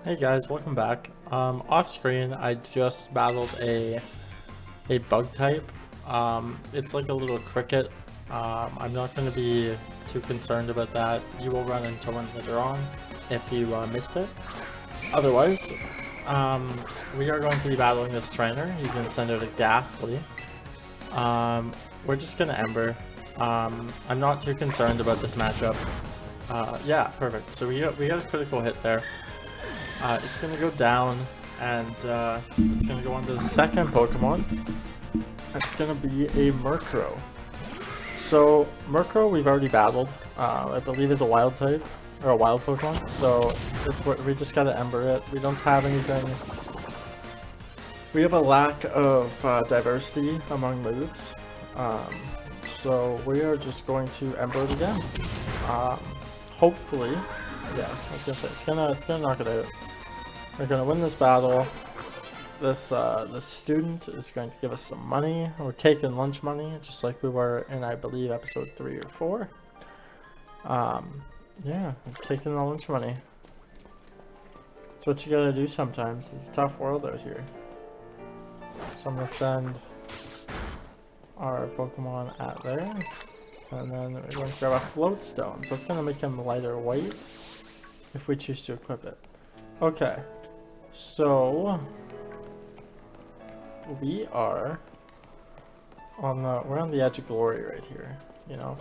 Hey guys, welcome back. Off screen, I just battled a bug type. It's like a little cricket. I'm not going to be too concerned about that. You will run into one later on if you missed it. Otherwise, we are going to be battling this trainer. He's going to send out a Ghastly. We're just going to Ember. I'm not too concerned about this matchup. Yeah, perfect. So we got a critical hit there. It's gonna go down, and it's gonna go on to the second Pokemon. It's gonna be a Murkrow. So Murkrow we've already battled. I believe is a wild type or a wild Pokemon. So we just gotta Ember it. We don't have anything. We have a lack of diversity among moves. So we are just going to Ember it again. Hopefully, yeah. I was gonna say it's gonna knock it out. We're gonna win this battle. This student is going to give us some money. We're taking lunch money, just like we were in, I believe, episode 3 or 4. Yeah, taking the lunch money. That's what you gotta do sometimes. It's a tough world out here. So I'm gonna send our Pokemon at there, and then we're going to grab a Float Stone. So it's gonna make him lighter weight if we choose to equip it. Okay. So we are on we're on the edge of glory right here, you know.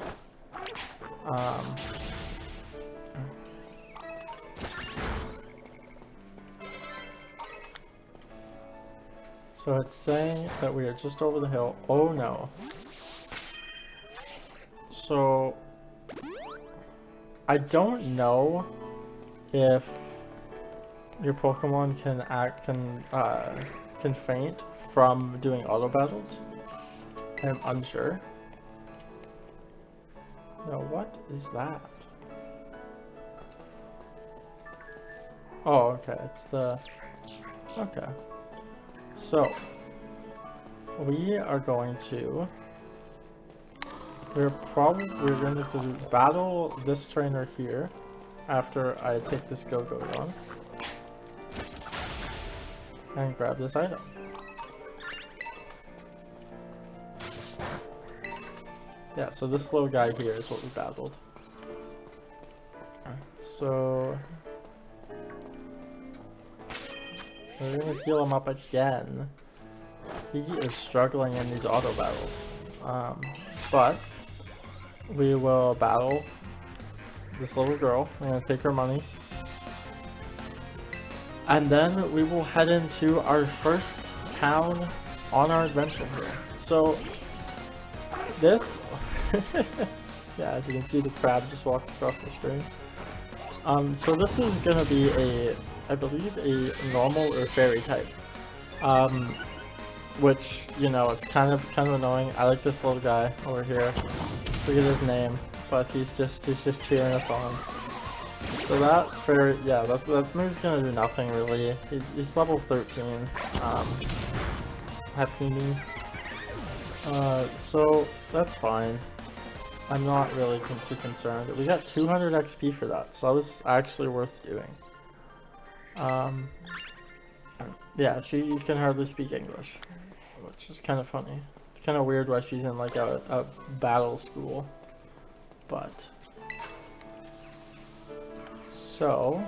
So it's saying that we are just over the hill. Oh no. So I don't know if your Pokemon can faint from doing auto battles. I'm unsure. Now what is that? Oh, okay, it's the... Okay. So, we are going to... We're going to battle this trainer here after I take this Go-Go on. And grab this item. Yeah, so this little guy here is what we battled. So we're gonna heal him up again. He is struggling in these auto battles. But we will battle this little girl. I'm gonna take her money. And then we will head into our first town on our adventure here. So this, yeah, as you can see, the crab just walks across the screen. So this is gonna be I believe a normal or fairy type. Which, you know, it's kind of annoying. I like this little guy over here. Forget his name, but he's just cheering us on. So that fairy, yeah, that move's gonna do nothing really. He's level 13. Happy. So that's fine. I'm not really too concerned. We got 200 XP for that, so that was actually worth doing. Yeah, she can hardly speak English, which is kind of funny. It's kind of weird why she's in like a battle school, but. So,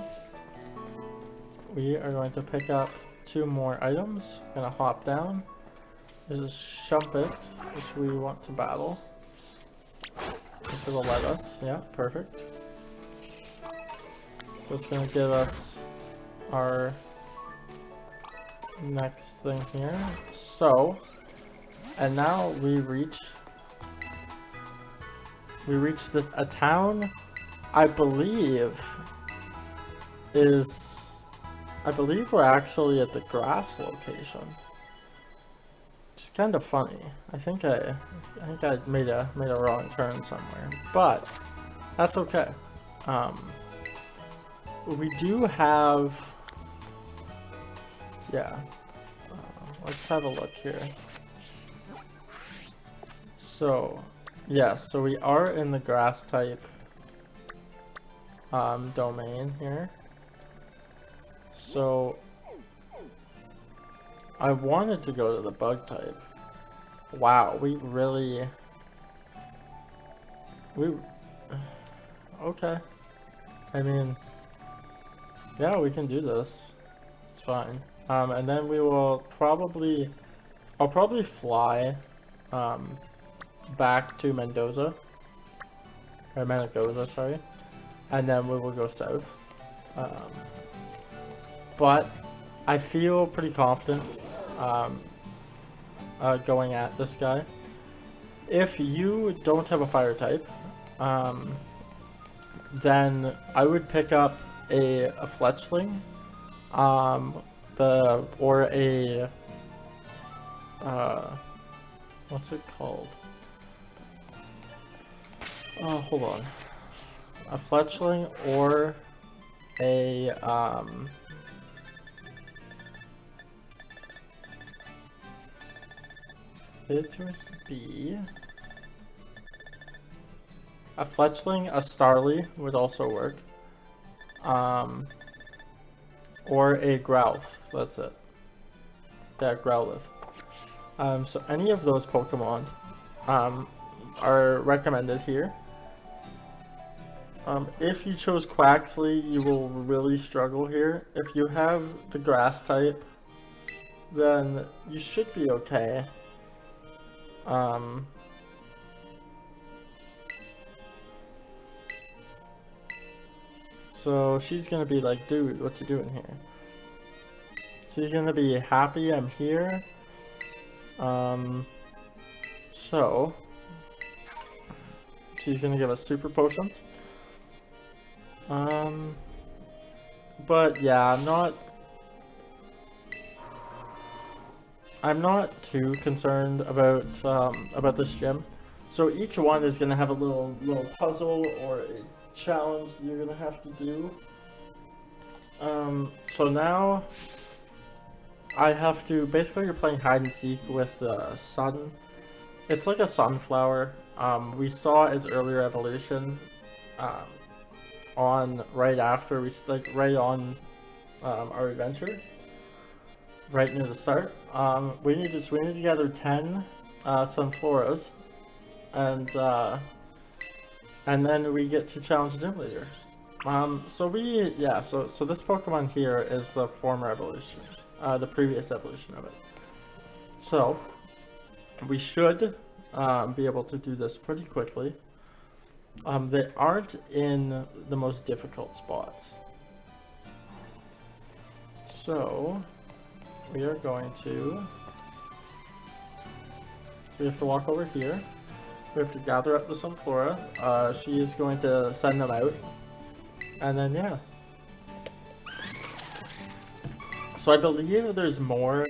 we are going to pick up 2 more items. Gonna hop down. There's a Shumpet, which we want to battle. If it'll let us. Yeah, perfect. So it's gonna give us our next thing here. So, and now we reach a town, I believe we're actually at the grass location. It's kind of funny. I think I made a wrong turn somewhere, but that's okay. We do have, yeah. Let's have a look here. So, yeah, so we are in the grass type domain here. So I wanted to go to the bug type. Wow, we okay. I mean, yeah, we can do this. It's fine. And then we will I'll probably fly back to Mendoza. Or Mendoza, sorry. And then we will go south. But I feel pretty confident going at this guy. If you don't have a fire type, then I would pick up a fletchling, or a what's it called? Oh, hold on. A fletchling or a it must be a fletchling, a starly would also work. Or a Growlithe, that's it. Yeah, Growlithe. So any of those Pokemon are recommended here. If you chose Quaxley, you will really struggle here. If you have the grass type, then you should be okay. So she's gonna be like, dude, what you doing here? She's gonna be happy I'm here. So she's gonna give us super potions. But yeah, I'm not too concerned about this gym. So each one is gonna have a little puzzle or a challenge that you're gonna have to do. So now I have to, basically you're playing hide and seek with the sun. It's like a sunflower. We saw its earlier evolution on right after right on our adventure, right near the start. We need to gather 10 sunfloras, and then we get to challenge the gym leader. So this Pokemon here is the former evolution, the previous evolution of it. So we should be able to do this pretty quickly. They aren't in the most difficult spots. So we are going to, we have to walk over here. We have to gather up the Sunflora. She is going to send them out. And then, yeah. So I believe there's more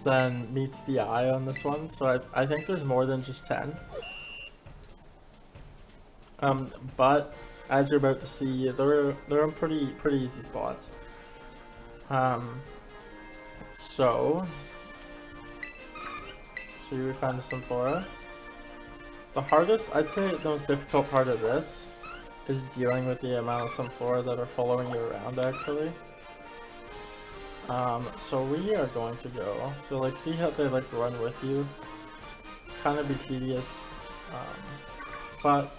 than meets the eye on this one. So I think there's more than just 10. But as you're about to see, they're in pretty easy spots. So we found the Sunflora. The hardest, I'd say the most difficult part of this is dealing with the amount of Sunflora that are following you around, actually. So we are going to go, so like see how they like run with you, kind of be tedious, but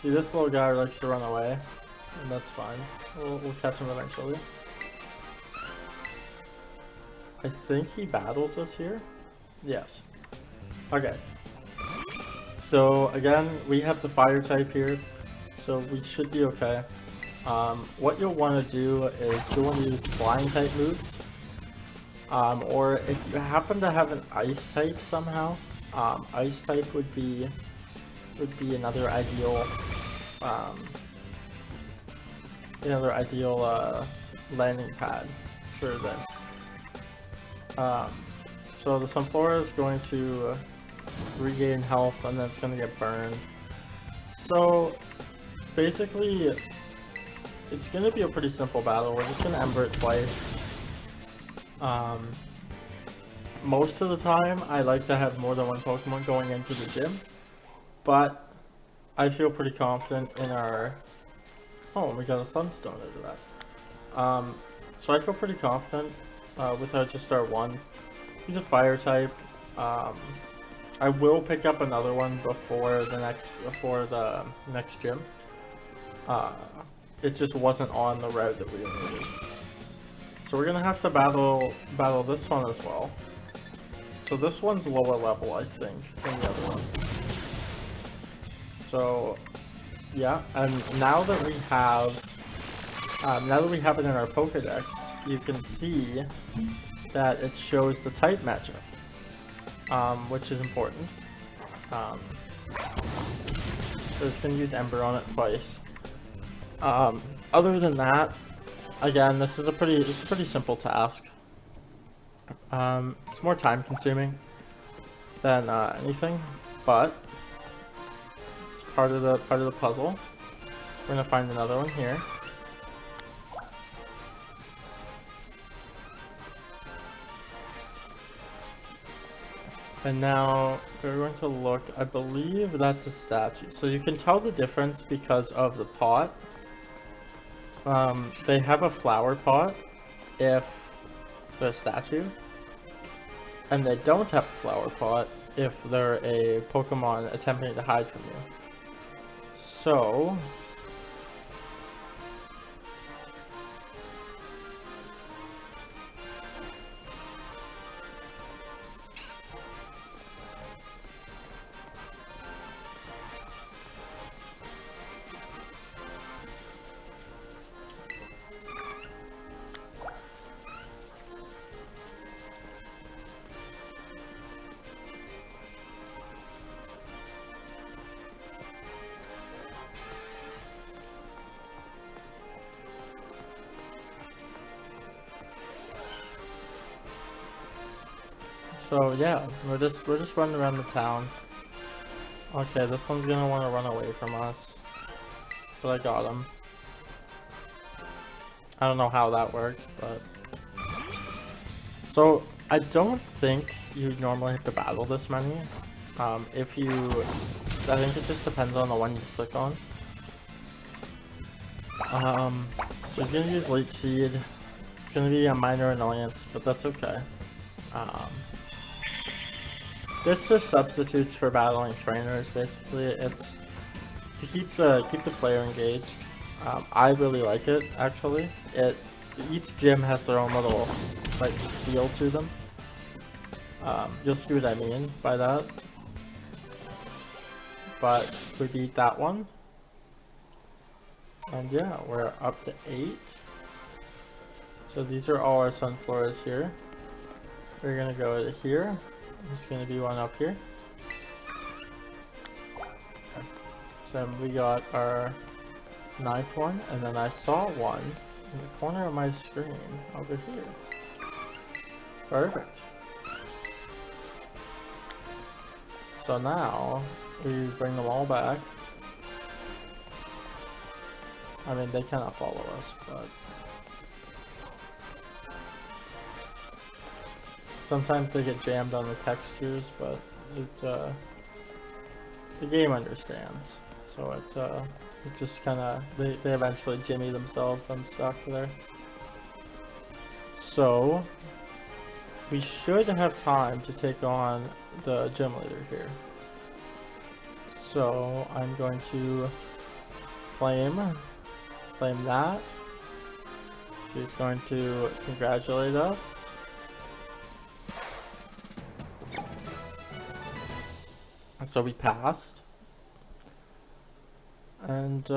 see this little guy likes to run away, and that's fine, we'll catch him eventually. I think he battles us here? Yes. Okay. So again, we have the fire type here, so we should be okay. What you'll want to do is you'll want to use flying type moves, or if you happen to have an ice type somehow, ice type would be another ideal landing pad for this. So the Sunflora is going to regain health and then it's going to get burned. So basically it's going to be a pretty simple battle. We're just going to Ember it twice. Most of the time I like to have more than one Pokemon going into the gym, but I feel pretty confident in our... Oh, we got a Sunstone out of that. So I feel pretty confident with our just our one. He's a fire type. I will pick up another one before the next gym. It just wasn't on the route that we needed. So we're gonna have to battle this one as well. So this one's lower level, I think, than the other one. So yeah, and now that we have it in our Pokédex, you can see that it shows the type matchup, which is important. It's gonna use Ember on it twice. Other than that, again, this is a pretty simple task. It's more time consuming than anything, but it's part of the puzzle. We're gonna find another one here. And now we're going to look, I believe that's a statue. So you can tell the difference because of the pot. They have a flower pot if they're a statue. And they don't have a flower pot if they're a Pokemon attempting to hide from you. So yeah, we're just running around the town. Okay, this one's gonna want to run away from us, but I got him. I don't know how that worked, but so I don't think you normally have to battle this many. I think it just depends on the one you click on. So he's gonna use Leech Seed. It's gonna be a minor annoyance, but that's okay. This just substitutes for battling trainers. Basically, it's to keep the player engaged. I really like it actually. Each gym has their own little like feel to them. You'll see what I mean by that. But we beat that one, and yeah, we're up to 8. So these are all our sunflowers here. We're gonna go to here. There's gonna be one up here. Okay. So we got our 9th one, and then I saw one in the corner of my screen over here. Perfect. So now we bring them all back. I mean, they cannot follow us, but sometimes they get jammed on the textures, but the game understands. So it just kind of, they eventually jimmy themselves unstuck there. So we should have time to take on the gym leader here. So I'm going to flame that. She's going to congratulate us. So we passed. And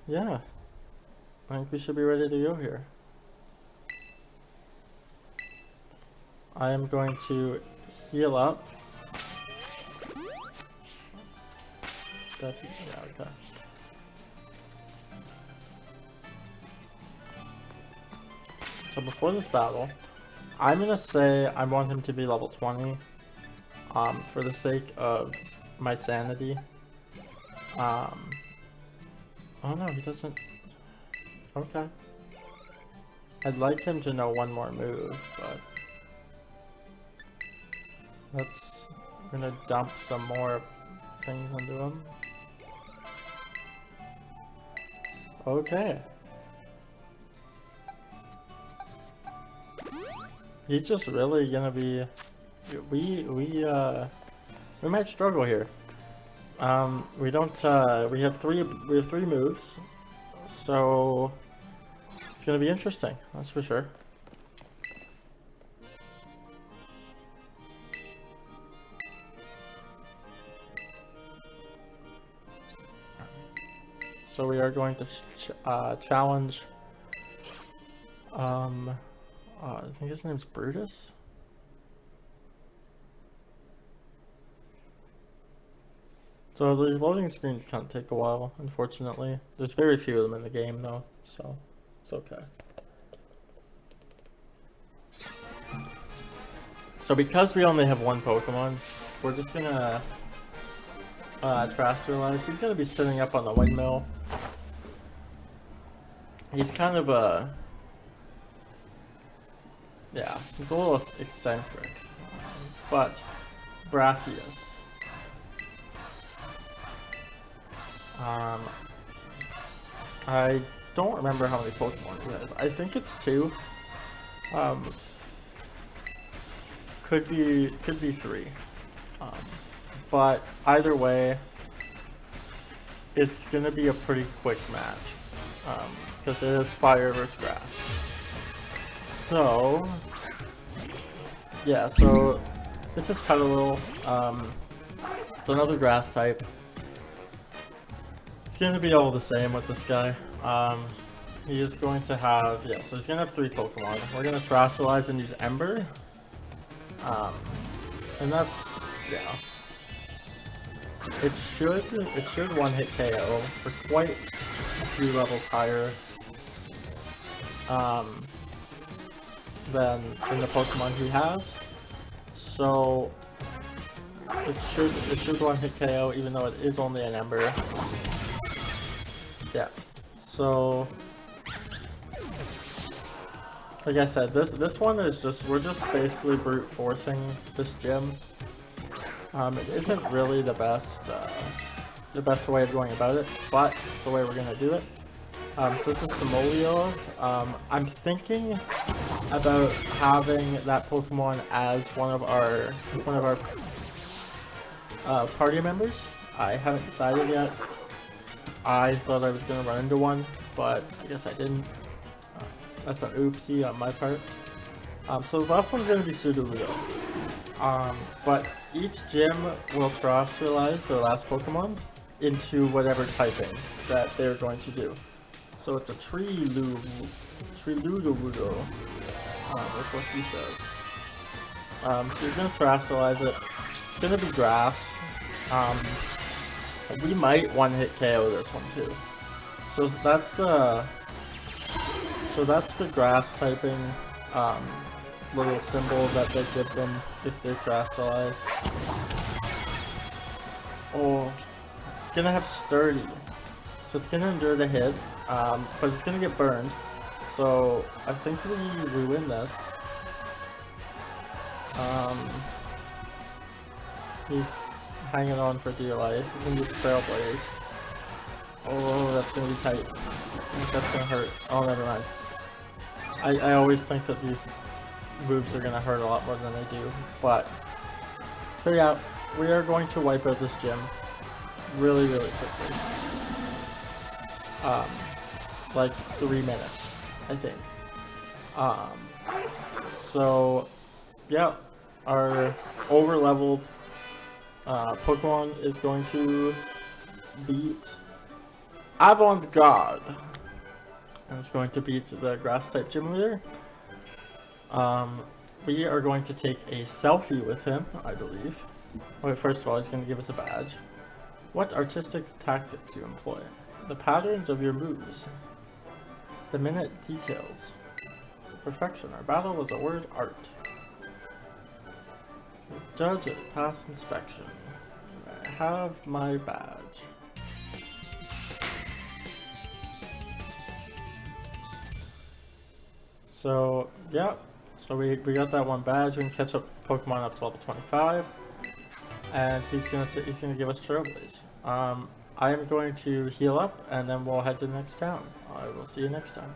yeah, I think we should be ready to go here. I am going to heal up. Yeah, okay. So before this battle, I'm gonna say I want him to be level 20, for the sake of my sanity. Oh no, he doesn't. Okay. I'd like him to know one more move, but we're gonna dump some more things into him. Okay. He's just really gonna be. We might struggle here. We don't. We have three moves, so it's gonna be interesting. That's for sure. So we are going to challenge. I think his name's Brutus. So these loading screens can take a while, unfortunately. There's very few of them in the game, though, so it's okay. So because we only have one Pokemon, we're just gonna Terastallize. He's gonna be sitting up on the windmill. He's kind of a... yeah, he's a little eccentric. But Brassius. I don't remember how many Pokemon he has. I think it's 2. Could be 3. But either way, it's gonna be a pretty quick match. Because it is fire versus grass. So yeah, so this is Petalil. It's another grass type. It's gonna be all the same with this guy. He is going to have, yeah, so he's gonna have 3 Pokemon. We're gonna Terastallize and use Ember. And that's, yeah. It should one-hit KO. We're quite a few levels higher than in the Pokemon he has. So it should one-hit KO even though it is only an Ember. Yeah, so like I said, this one is just, we're just basically brute forcing this gym. It isn't really the best way of going about it, but it's the way we're gonna do it. So this is Simolio. I'm thinking about having that Pokemon as one of our party members. I haven't decided yet. I thought I was going to run into one, but I guess I didn't. That's an oopsie on my part. So the last one's going to be Sudowoodo. But each gym will Terastallize their last Pokemon into whatever typing that they're going to do. So it's a Triludowoodo. That's what he says. So you're going to Terastallize it. It's going to be grass. We might one-hit KO this one too. So that's the grass typing little symbol that they give them if they Terastallize. Oh, it's gonna have Sturdy, so it's gonna endure the hit, but it's gonna get burned. So I think we win this. He's hanging on for dear life. He's gonna use Trailblaze. Oh, that's gonna be tight. I think that's gonna hurt. Oh, never mind. I always think that these moves are gonna hurt a lot more than they do. But so yeah, we are going to wipe out this gym really, really quickly. Like 3 minutes, I think. So yeah, our over-leveled Pokemon is going to beat Avant-Garde. And it's going to beat the grass-type gym leader. We are going to take a selfie with him, I believe. Wait, first of all, he's going to give us a badge. What artistic tactics do you employ? The patterns of your moves. The minute details. Perfection. Our battle was a word art. Judge it. Pass inspection. I have my badge. So, yeah. So we got that one badge. We can catch up Pokemon up to level 25. And he's gonna give us Trailblaze. I am going to heal up and then we'll head to the next town. I will see you next time.